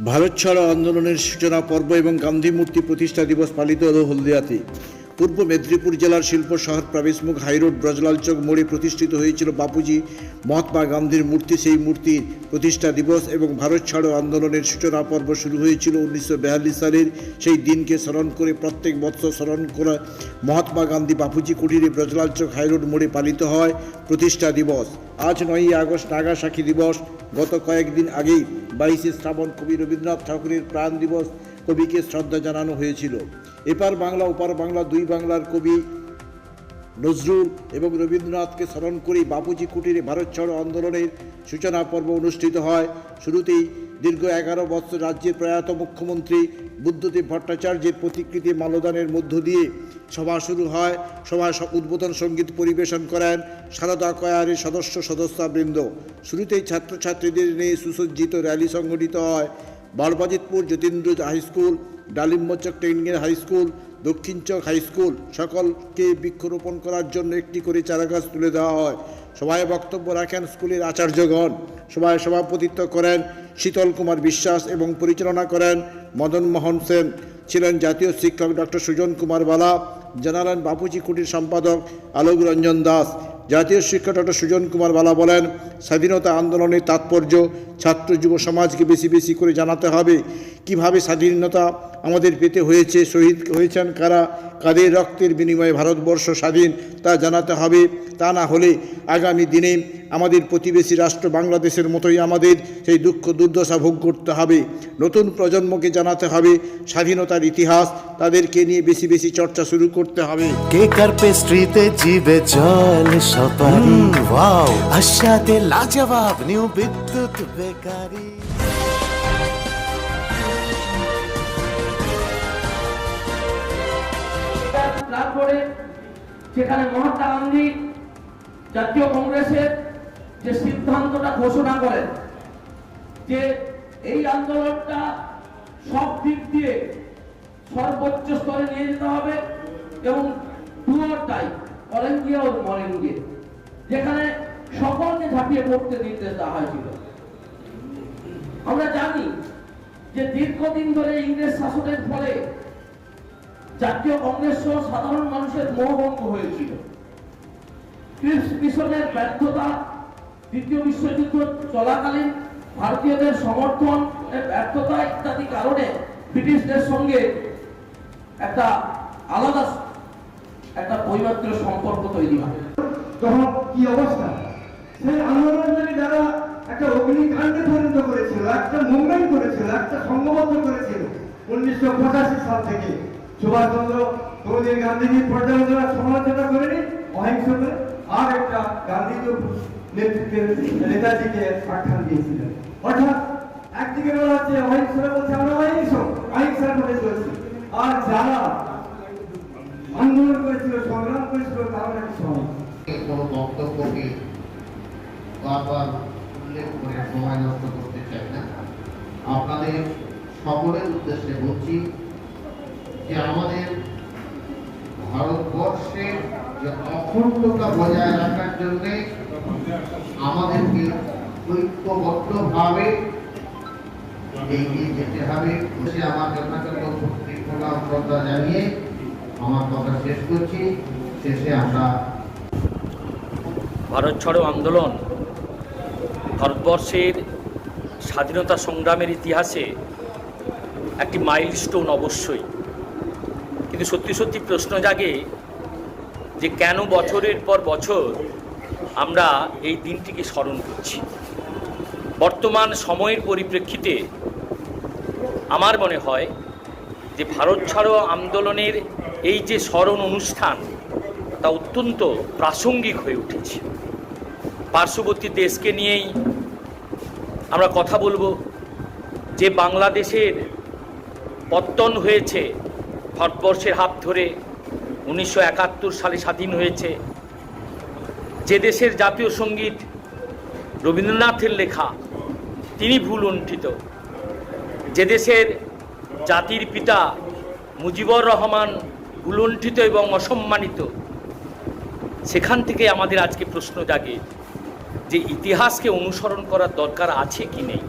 ভারত ছাড়ো আন্দোলনের সূচনা পর্ব এবং গান্ধী মূর্তি প্রতিষ্ঠা দিবস পালিত হল হলদিয়াতে। পূর্ব মেদিনীপুর জেলার শিল্প শহর প্রবেশমুখ হাইরোড ব্রজলাল চক মোড়ে প্রতিষ্ঠিত হয়েছিল বাপুজি মহাত্মা গান্ধীর মূর্তি। সেই মূর্তির প্রতিষ্ঠা দিবস এবং ভারত ছাড়ো আন্দোলনের সূচনা পর্ব শুরু হয়েছিল 1942 সালের। সেই দিনকে স্মরণ করে প্রত্যেক বছর স্মরণ করা মহাত্মা গান্ধী বাপুজি কুটিরে ব্রজলাল চক হাইরোড মোড়ে পালিত হয় প্রতিষ্ঠা দিবস। আজ 9ই আগস্ট নাগাসাকি দিবস। গত কয়েকদিন আগেই 22শে শ্রাবণ কবি রবীন্দ্রনাথ ঠাকুরের প্রাণ দিবস। কবিকে শ্রদ্ধা জানানো হয়েছিল। এপার বাংলা ওপার বাংলা দুই বাংলার কবি নজরুল এবং রবীন্দ্রনাথকে স্মরণ করে বাপুজি কুটিরে ভারত ছাড়ো আন্দোলনের সূচনা পর্ব অনুষ্ঠিত হয়। শুরুতেই দীর্ঘ 11 বছর রাজ্যের প্রয়াত মুখ্যমন্ত্রী বুদ্ধদেব ভট্টাচার্যের প্রতিকৃতি মাল্যদানের মধ্য দিয়ে সভা শুরু হয়। সভায় উদ্বোধন সঙ্গীত পরিবেশন করেন সারদা কয়ারের সদস্যবৃন্দ। শুরুতেই ছাত্রছাত্রীদের নিয়ে সুসজ্জিত র্যালি সংগঠিত হয়। বারবাজিতপুর যতীন্দ্র হাইস্কুল, ডালিম্বচক টেকনিক্যাল হাইস্কুল, দক্ষিণ চক হাইস্কুল সকলকে বৃক্ষরোপণ করার জন্য একটি করে চারাগাছ তুলে দেওয়া হয়। সভায় বক্তব্য রাখেন স্কুলের আচার্যগণ। সভায় সভাপতিত্ব করেন শীতল কুমার বিশ্বাস এবং পরিচালনা করেন মদন মোহন সেন। ছিলেন জাতীয় শিক্ষক ডক্টর সুজন কুমার বালা। জানালেন বাপুজি কুটির সম্পাদক আলোক রঞ্জন দাস। জাতীয় শিক্ষক ডক্টর সুজন কুমার বালা বলেন, স্বাধীনতা আন্দোলনের তাৎপর্য ছাত্র যুব সমাজকে বেশি বেশি করে জানাতে হবে। কিভাবে স্বাধীনতা আমাদের পেতে হয়েছে, শহীদ হয়েছেন কারা, কাদের রক্তের বিনিময়ে ভারতবর্ষ স্বাধীন, তা জানাতে হবে। তা না হলে আগামী দিনে আমাদের প্রতিবেশী রাষ্ট্র বাংলাদেশের মতোই আমাদের সেই দুঃখ দুর্দশা ভোগ করতে হবে। নতুন প্রজন্মকে জানাতে হবে স্বাধীনতার ইতিহাস, তাদেরকে নিয়ে বেশি বেশি চর্চা শুরু করতে হবে। কেকার পেস্ট্রিতে জিবে জল সপারি, ওয়াও আশাতে লাজবাব নিউ বিদ্যুৎ বেকারি। তারপরে সেখানে মহাত্মা গান্ধী জাতীয় কংগ্রেসের যে সিদ্ধান্তটা ঘোষণা করেন যে এই আন্দোলনটা সব দিক দিয়ে সর্বোচ্চ স্তরে নিয়ে যেতে হবে এবং ডুয়োটাই অল ইন্ডিয়া ও অল ইন্ডিয়া, যেখানে সকলকে ঝাঁপিয়ে পড়তে নির্দেশ দেওয়া হয়েছিল। আমরা জানি যে দীর্ঘদিন ধরে ইংরেজ শাসনের ফলে জাতীয় কংগ্রেস সহ সাধারণ মানুষের মোহভঙ্গ হয়েছিল। ক্রিপস মিশনের ব্যর্থতা, দ্বিতীয় বিশ্বযুদ্ধ চলাকালীন ভারতীয়দের সমর্থন ব্যর্থতা ইত্যাদি কারণে ব্রিটিশদের সঙ্গে একটা আলাদা একটা বৈমাত্র সম্পর্ক তৈরি হয়। তখন কি অবস্থা, সেই আন্দোলনকারী যারা একটা অগ্নিকাণ্ডে পরিণত করেছিল, একটা মুভমেন্ট করেছিল, একটা সংঘবদ্ধ করেছিল 1985 সাল থেকে। সুভাষচন্দ্র কোনদিন গান্ধীজির পর্যালোচনা সমালোচনা করেনি অহিংস করে, আর একটা গান্ধীজির নেতৃত্বের নেতাজিকে আখ্যান দিয়েছিলেন। অর্থাৎ একদিকে বলা হচ্ছে অহিংসরা বলছে আমরা অহিংসার মধ্যে চলছি, আর যারা আন্দোলন করেছিল সংগ্রাম করেছিল তারা নাকি সহিংস। কোনো বক্তব্যকে বারবার উল্লেখ করে সময় নষ্ট করতে চাই না। আপনাদের সকলের উদ্দেশ্যে বলছি যে আমাদের ভারতবর্ষের যে অখণ্ডতা বজায় রাখার জন্য আমাদেরকে ঐক্যবদ্ধভাবে এগিয়ে যেতে হবে। আমার যথাযথ প্রণাম শ্রদ্ধা জানিয়ে আমার কথা শেষ করছি। শেষে আমরা ভারত ছাড়ো আন্দোলন ভারতবর্ষের স্বাধীনতা সংগ্রামের ইতিহাসে একটি মাইলস্টোন অবশ্যই, কিন্তু সত্যি সত্যি প্রশ্ন জাগে যে কেন বছরের পর বছর আমরা এই দিনটিকে স্মরণ করছি। বর্তমান সময়ের পরিপ্রেক্ষিতে আমার মনে হয় যে ভারত ছাড়ো আন্দোলনের এই যে স্মরণ অনুষ্ঠান তা অত্যন্ত প্রাসঙ্গিক হয়ে উঠেছে। পার্শ্ববর্তী দেশকে নিয়েই আমরা কথা বলবো যে বাংলাদেশের পত্তন হয়েছে ভারতবর্ষের হাত ধরে, 1971 সালে স্বাধীন হয়েছে। যে দেশের জাতীয় সঙ্গীত রবীন্দ্রনাথের লেখা, তিনি ভুলুণ্ঠিত। যে দেশের জাতির পিতা মুজিবুর রহমান ভুলুণ্ঠিত এবং অসম্মানিত, সেখান থেকে আমাদের আজকে প্রশ্ন জাগে যে ইতিহাসকে অনুসরণ করার দরকার আছে কি নেই।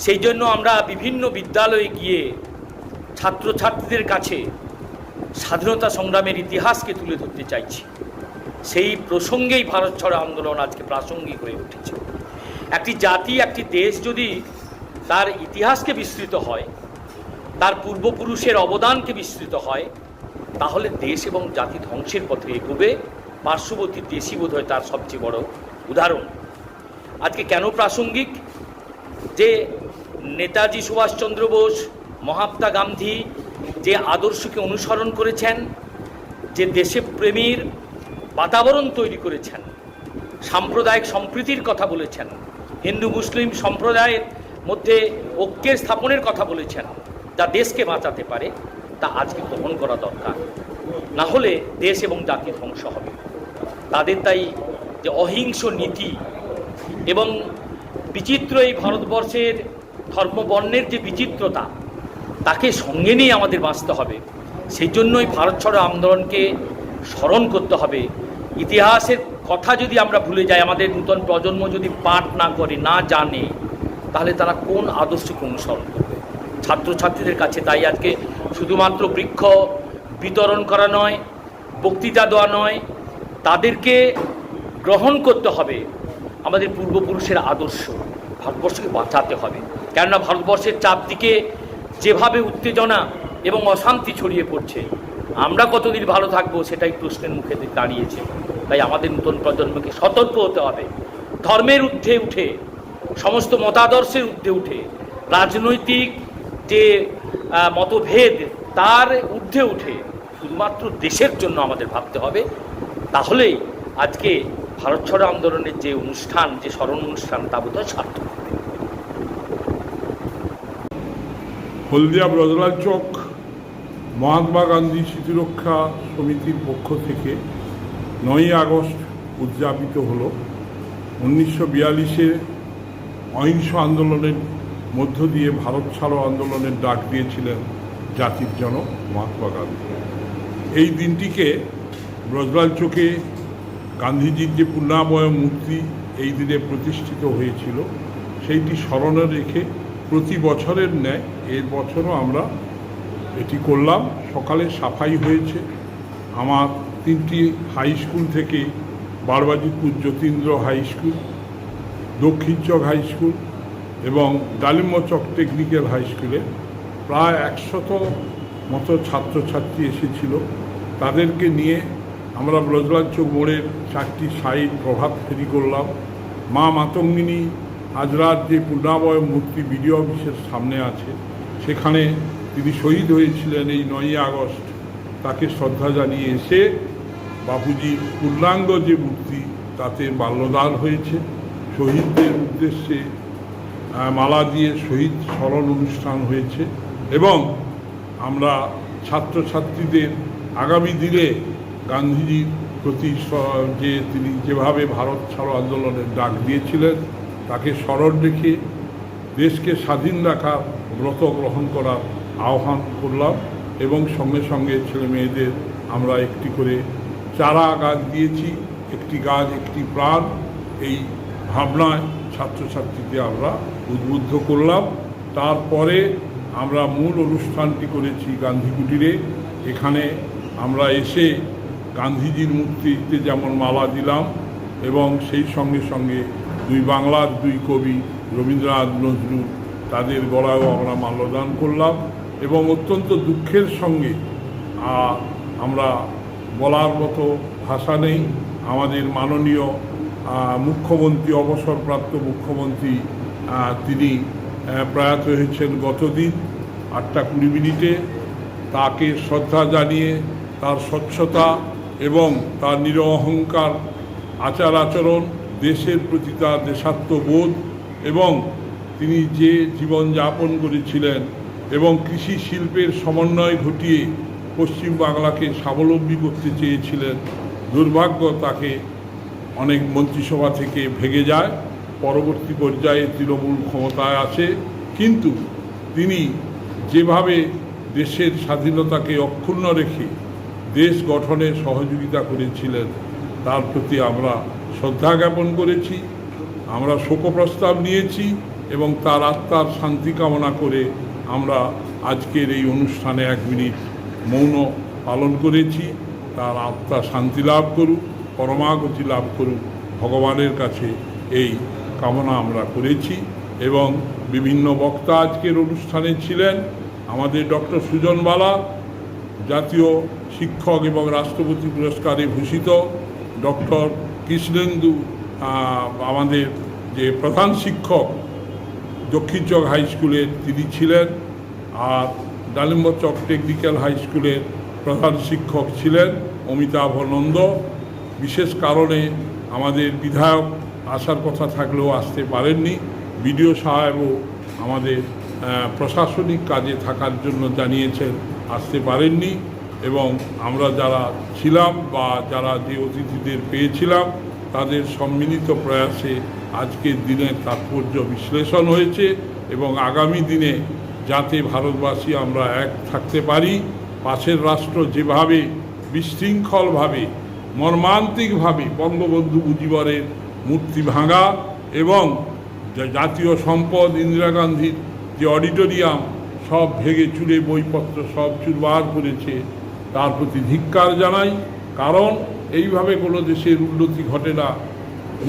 সেই জন্য আমরা বিভিন্ন বিদ্যালয়ে গিয়ে ছাত্রছাত্রীদের কাছে স্বাধীনতা সংগ্রামের ইতিহাসকে তুলে ধরতে চাইছি। সেই প্রসঙ্গেই ভারত ছাড়ো আন্দোলন আজকে প্রাসঙ্গিক হয়ে উঠেছে। একটি জাতি, একটি দেশ যদি তার ইতিহাসকে বিস্তৃত হয়, তার পূর্বপুরুষের অবদানকে বিস্তৃত হয়, তাহলে দেশ এবং জাতি ধ্বংসের পথে এগোবে। পার্শ্ববর্তী দেশই বোধ হয় তার সবচেয়ে বড় উদাহরণ। আজকে কেন প্রাসঙ্গিক? যে নেতাজি সুভাষচন্দ্র বোস, মহাত্মা গান্ধী যে আদর্শকে অনুসরণ করেছেন, যে দেশপ্রেমীর বাতাবরণ তৈরি করেছেন, সাম্প্রদায়িক সম্প্রীতির কথা বলেছেন, হিন্দু মুসলিম সম্প্রদায়ের মধ্যে ঐক্যের স্থাপনের কথা বলেছেন, যা দেশকে বাঁচাতে পারে, তা আজকে গ্রহণ করা দরকার। না হলে দেশ এবং জাতি ধ্বংস হবে। তাদের তাই যে অহিংস নীতি এবং বিচিত্র এই ভারতবর্ষের ধর্মবর্ণের যে বিচিত্রতা, তাকে সঙ্গে নিয়ে আমাদের বাঁচতে হবে। সেই জন্যই ভারত ছাড়ো আন্দোলনকে স্মরণ করতে হবে। ইতিহাসের কথা যদি আমরা ভুলে যাই, আমাদের নূতন প্রজন্ম যদি পাঠ না করে, না জানে, তাহলে তারা কোন আদর্শকে অনুসরণ করবে? ছাত্রছাত্রীদের কাছে তাই আজকে শুধুমাত্র বৃক্ষ বিতরণ করা নয়, বক্তৃতা দেওয়া নয়, তাদেরকে গ্রহণ করতে হবে আমাদের পূর্বপুরুষের আদর্শ। ভারতবর্ষকে বাঁচাতে হবে, কেননা ভারতবর্ষের চারদিকে যেভাবে উত্তেজনা এবং অশান্তি ছড়িয়ে পড়ছে, আমরা কতদিন ভালো থাকবো সেটাই প্রশ্নের মুখে দাঁড়িয়েছে। তাই আমাদের নতুন প্রজন্মকে সতর্ক হতে হবে। ধর্মের ঊর্ধ্বে উঠে, সমস্ত মতাদর্শের ঊর্ধ্বে উঠে, রাজনৈতিক যে মতভেদ তার ঊর্ধ্বে উঠে শুধুমাত্র দেশের জন্য আমাদের ভাবতে হবে। তাহলেই আজকে ভারত ছাড়ো আন্দোলনের যে অনুষ্ঠান, যে স্মরণ অনুষ্ঠান, তা বোধহয় সার্থক হবে। হলদিয়া ব্রজলাল চক মহাত্মা গান্ধী স্মৃতিরক্ষা সমিতির পক্ষ থেকে 9ই আগস্ট উদযাপিত হলো। 1942-এ অহিংস আন্দোলনের মধ্য দিয়ে ভারত ছাড়ো আন্দোলনের ডাক দিয়েছিলেন জাতির জনক মহাত্মা গান্ধী। এই দিনটিকে ব্রজলাল চকে গান্ধীজির যে পূর্ণাবয় মূর্তি এই দিনে প্রতিষ্ঠিত হয়েছিল, সেইটি স্মরণে রেখে প্রতি বছরের ন্যায় এর বছরও আমরা এটি করলাম। সকালে সাফাই হয়েছে। আমার 3টি হাই স্কুল থেকে বারবাজিপুর যতীন্দ্র হাই স্কুল, দক্ষিণ চক হাই স্কুল এবং ডালিম্বচক টেকনিক্যাল হাই স্কুলে প্রায় 100 মতো ছাত্রছাত্রী এসেছিল। তাদেরকে নিয়ে আমরা ব্রজলাল চক মোড়ের 4টি সাইড প্রভাত ফেরি করলাম। মা মাতঙ্গিনী হাজরার যে পূর্ণাবয় মূর্তি বিডিও অফিসের সামনে আছে, সেখানে তিনি শহীদ হয়েছিলেন এই 9ই আগস্ট, তাকে শ্রদ্ধা জানিয়ে এসে বাপুজির পূর্ণাঙ্গ যে মূর্তি তাতে মাল্যদান হয়েছে। শহীদদের উদ্দেশ্যে মালা দিয়ে শহীদ স্মরণ অনুষ্ঠান হয়েছে এবং আমরা ছাত্রছাত্রীদের আগামী দিনে গান্ধীজির প্রতি যে তিনি যেভাবে ভারত ছাড়ো আন্দোলনের ডাক দিয়েছিলেন, তাকে স্মরণ রেখে দেশকে স্বাধীন রাখার ব্রত গ্রহণ করার আহ্বান করলাম এবং সঙ্গে সঙ্গে ছেলে মেয়েদের আমরা একটি করে চারা গাছ দিয়েছি। একটি গাছ একটি প্রাণ, এই ভাবনায় ছাত্রছাত্রীদের আমরা উদ্বুদ্ধ করলাম। তারপরে আমরা মূল অনুষ্ঠানটি করেছি গান্ধী কুটিরে। এখানে আমরা এসে গান্ধীজির মূর্তিতে যেমন মালা দিলাম এবং সেই সঙ্গে সঙ্গে বাংলার 2 কবি রবীন্দ্রনাথ, নজরুল, তাদের গলায়ও আমরা মাল্যদান করলাম এবং অত্যন্ত দুঃখের সঙ্গে আমরা বলার মতো ভাষা নেই, আমাদের মাননীয় মুখ্যমন্ত্রী, অবসরপ্রাপ্ত মুখ্যমন্ত্রী, তিনি প্রয়াত হয়েছেন গতদিন 8:20 তাকে শ্রদ্ধা জানিয়ে তার স্বচ্ছতা এবং তার নিরহংকার আচার আচরণ, দেশের প্রতি তার দেশাত্মবোধ এবং তিনি যে জীবনযাপন করেছিলেন এবং কৃষি শিল্পের সমন্বয় ঘটিয়ে পশ্চিম বাংলাকে স্বাবলম্বী করতে চেয়েছিলেন। দুর্ভাগ্য তাকে অনেক মন্ত্রিসভা থেকে ভেঙে যায়, পরবর্তী পর্যায়ে তৃণমূল ক্ষমতায় আছে, কিন্তু তিনি যেভাবে দেশের স্বাধীনতাকে অক্ষুণ্ণ রেখে দেশ গঠনে সহযোগিতা করেছিলেন তার প্রতি আমরা শ্রদ্ধা জ্ঞাপন করেছি। আমরা শোকপ্রস্তাব নিয়েছি এবং তার আত্মার শান্তি কামনা করে আমরা আজকের এই অনুষ্ঠানে 1 মিনিট মৌন পালন করেছি। তার আত্মা শান্তি লাভ করুক, পরমাগতি লাভ করুক, ভগবানের কাছে এই কামনা আমরা করেছি। এবং বিভিন্ন বক্তা আজকের অনুষ্ঠানে ছিলেন। আমাদের ডক্টর সুজন বালা, জাতীয় শিক্ষক এবং রাষ্ট্রপতি পুরস্কারে ভূষিত, ডক্টর কৃষ্ণেন্দু আমাদের যে প্রধান শিক্ষক দক্ষিণ চক হাই স্কুলের তিনি ছিলেন, আর ডালিম্বচক টেকনিক্যাল হাই স্কুলের প্রধান শিক্ষক ছিলেন অমিতাভ নন্দ। বিশেষ কারণে আমাদের বিধায়ক আসার কথা থাকলেও আসতে পারেননি। বিডিও সাহেবও আমাদের প্রশাসনিক কাজে থাকার জন্য জানিয়েছেন, আসতে পারেননি। এবং আমরা যারা ছিলাম বা যারা যে অতিথিদের পেয়েছিলাম তাদের সম্মিলিত প্রয়াসে আজকের দিনের তাৎপর্য বিশ্লেষণ হয়েছে এবং আগামী দিনে যাতে ভারতবাসী আমরা এক থাকতে পারি, পাশের রাষ্ট্র যেভাবে বিশৃঙ্খলভাবে মর্মান্তিকভাবে বঙ্গবন্ধু মুজিবরের মূর্তি ভাঙা এবং জাতীয় সম্পদ ইন্দিরা গান্ধীর যে অডিটোরিয়াম সব ভেঙে চুরে বইপত্র সব চুরমার করেছে, তার প্রতি ধিক্কার জানাই। কারণ এইভাবে কোনো দেশের উন্নতি ঘটে না।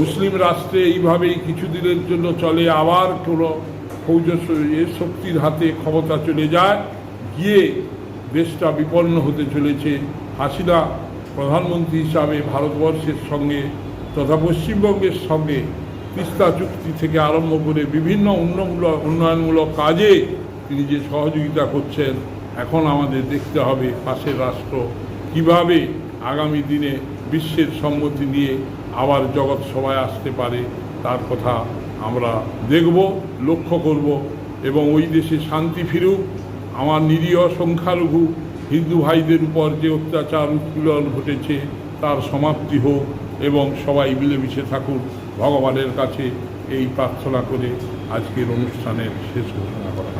মুসলিম রাষ্ট্রে এইভাবেই কিছুদিনের জন্য চলে, আবার কোনো ফৌজ শক্তির হাতে ক্ষমতা চলে যায়, গিয়ে দেশটা বিপন্ন হতে চলেছে। হাসিনা প্রধানমন্ত্রী হিসাবে ভারতবর্ষের সঙ্গে তথা পশ্চিমবঙ্গের সঙ্গে তিস্তা চুক্তি থেকে আরম্ভ করে বিভিন্ন উন্নয়নমূলক কাজে তিনি যে সহযোগিতা করছেন, এখন আমাদের দেখতে হবে পাশের রাষ্ট্র কিভাবে আগামী দিনে বিশ্বের সম্মতি নিয়ে আবার জগৎ সভায় আসতে পারে, তার কথা আমরা দেখব, লক্ষ্য করব এবং ওই দেশে শান্তি ফিরুক। আমার নিরীহ সংখ্যালঘু হিন্দু ভাইদের উপর যে অত্যাচার উৎপীড়ন ঘটেছে তার সমাপ্তি হোক এবং সবাই মিলেমিশে থাকুন। ভগবানের কাছে এই প্রার্থনা করে আজকের অনুষ্ঠানের শেষ ঘোষণা করা।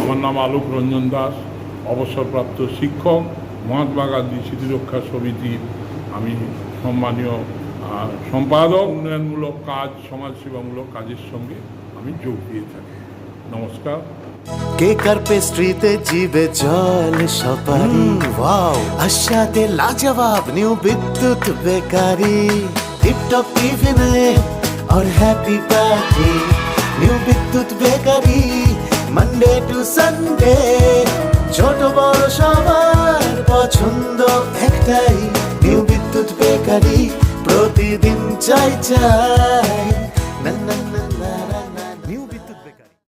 আমার নাম আলোক রঞ্জন দাস, অবসরপ্রাপ্ত শিক্ষক, মহাত্মা গান্ধী স্মৃতিরক্ষা সমিতির আমি সম্মানীয় সম্পাদক। উন্নয়নমূলক কাজ, সমাজসেবামূলক কাজের সঙ্গে আমি যোগ দিয়ে থাকি। নমস্কার। কেক আর পেস্ট্রিতে জিবে জল সপারি, ওয়াও আশাতে লাজবাব নিউ বিদ্যুৎ বেকারি, টিপটপ টিফিনে और हैप्पी पार्टी নিউ বিদ্যুৎ বেকারি, মানডে টু সানডে ছোট বড় সবার পছন্দ একটাই, নিউ বিদ্যুৎ বেকারি প্রতিদিন চাই চাই।